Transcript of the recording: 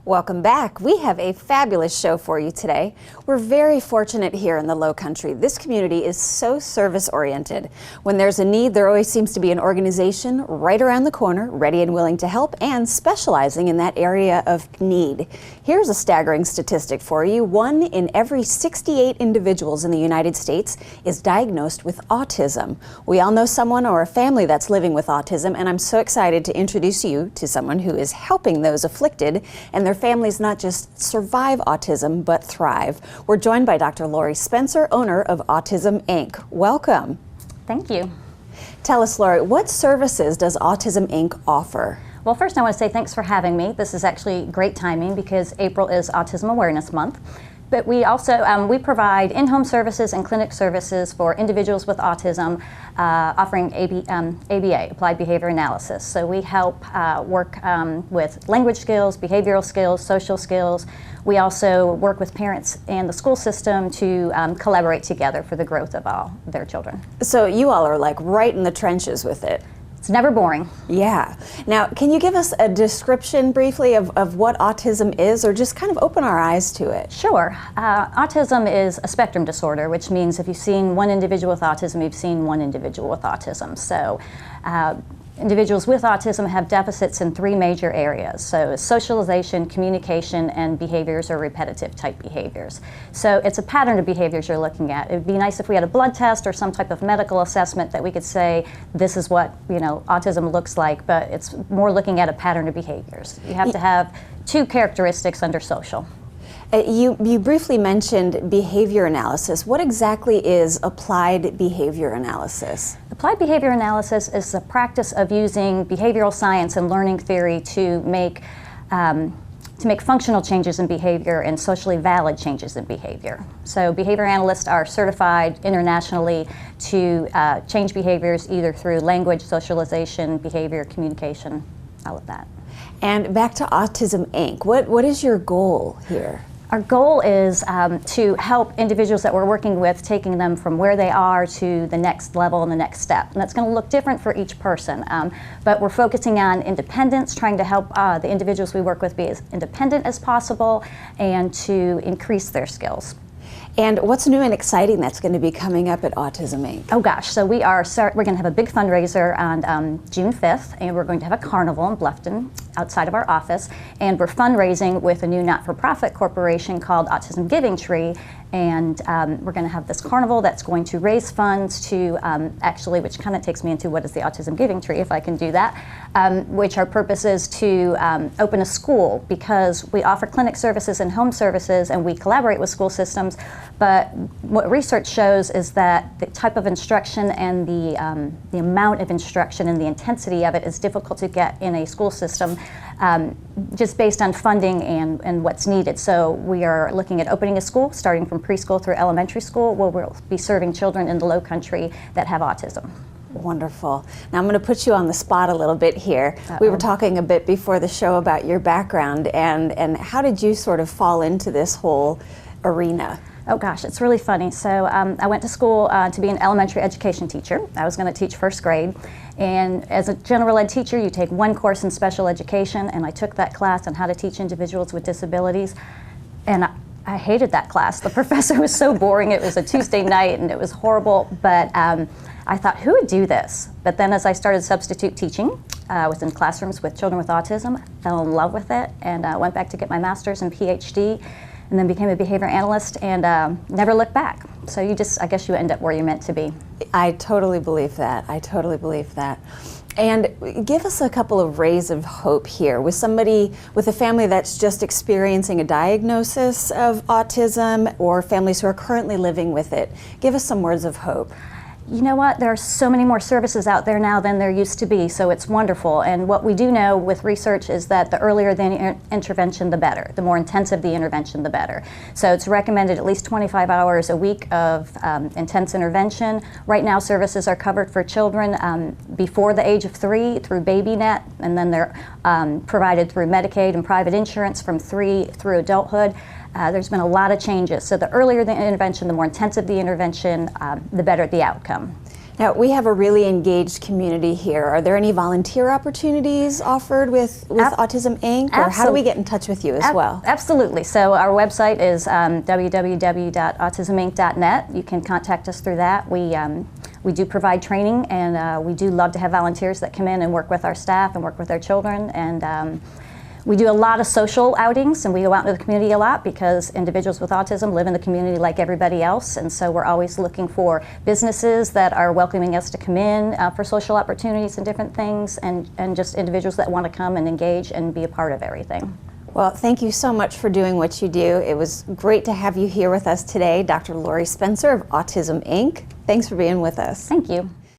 Welcome back. We have a fabulous show for you today. We're very fortunate here in the Low Country. This community is so service-oriented. When there's a need, there always seems to be an organization right around the corner, ready and willing to help and specializing in that area of need. Here's a staggering statistic for you. 1 in every 68 individuals in the United States is diagnosed with autism. We all know someone or a family that's living with autism, and I'm so excited to introduce you to someone who is helping those afflicted and their families not just survive autism, but thrive. We're joined by Dr. Lorrie Spencer, owner of Autism Inc. Welcome. Thank you. Tell us, Lorrie, what services does Autism Inc. offer? Well, first I want to say thanks for having me. This is actually great timing because April is Autism Awareness Month. But we also we provide in-home services and clinic services for individuals with autism, offering ABA, Applied Behavior Analysis. So we help work with language skills, behavioral skills, social skills. We also work with parents and the school system to collaborate together for the growth of all their children. So you all are like right in the trenches with it. It's never boring. Yeah. Now, can you give us a description briefly of what autism is, or just kind of open our eyes to it? Sure. Autism is a spectrum disorder, which means if you've seen one individual with autism, you've seen one individual with autism. So individuals with autism have deficits in 3 major areas. So socialization, communication, and behaviors or repetitive type behaviors. So it's a pattern of behaviors you're looking at. It would be nice if we had a blood test or some type of medical assessment that we could say this is what autism looks like, but it's more looking at a pattern of behaviors. You have to have 2 characteristics under social. You briefly mentioned behavior analysis. What exactly is applied behavior analysis? Applied behavior analysis is the practice of using behavioral science and learning theory to make functional changes in behavior and socially valid changes in behavior. So behavior analysts are certified internationally to change behaviors either through language, socialization, behavior, communication, all of that. And back to Autism Inc. What is your goal here? Our goal is to help individuals that we're working with, taking them from where they are to the next level and the next step. And that's going to look different for each person. But we're focusing on independence, trying to help the individuals we work with be as independent as possible and to increase their skills. And what's new and exciting that's going to be coming up at Autism Inc? Oh gosh, so we're going to have a big fundraiser on June 5th, and we're going to have a carnival in Bluffton outside of our office, and we're fundraising with a new not-for-profit corporation called Autism Giving Tree, and we're going to have this carnival that's going to raise funds to actually, which kind of takes me into what is the Autism Giving Tree, if I can do that, which our purpose is to open a school, because we offer clinic services and home services, and we collaborate with school systems. But what research shows is that the type of instruction and the amount of instruction and the intensity of it is difficult to get in a school system just based on funding and what's needed. So we are looking at opening a school starting from preschool through elementary school, where we'll be serving children in the Low Country that have autism. Wonderful. Now I'm going to put you on the spot a little bit here. We were talking a bit before the show about your background and how did you sort of fall into this whole arena? Oh gosh, it's really funny. So I went to school to be an elementary education teacher. I was going to teach 1st grade. And as a general ed teacher, you take 1 course in special education, and I took that class on how to teach individuals with disabilities. And I hated that class. The professor was so boring. It was a Tuesday night, and it was horrible. But I thought, who would do this? But then as I started substitute teaching, I was in classrooms with children with autism, fell in love with it, and went back to get my master's and PhD. And then became a behavior analyst and never looked back. So I guess you end up where you're meant to be. I totally believe that. I totally believe that. And give us a couple of rays of hope here with a family that's just experiencing a diagnosis of autism or families who are currently living with it. Give us some words of hope. You know what, there are so many more services out there now than there used to be, so it's wonderful. And what we do know with research is that the earlier the intervention, the better. The more intensive the intervention, the better. So it's recommended at least 25 hours a week of intense intervention. Right now, services are covered for children before the age of 3 through BabyNet, and then they're provided through Medicaid and private insurance from 3 through adulthood. There's been a lot of changes. So the earlier the intervention, the more intensive the intervention, the better the outcome. Now, we have a really engaged community here. Are there any volunteer opportunities offered with Autism Inc? Or how do we get in touch with you as well? Absolutely. So our website is www.autisminc.net. You can contact us through that. We do provide training, and we do love to have volunteers that come in and work with our staff and work with our children. And we do a lot of social outings, and we go out into the community a lot because individuals with autism live in the community like everybody else, and so we're always looking for businesses that are welcoming us to come in for social opportunities and different things, and just individuals that want to come and engage and be a part of everything. Well, thank you so much for doing what you do. It was great to have you here with us today, Dr. Lorrie Spencer of Autism Inc. Thanks for being with us. Thank you.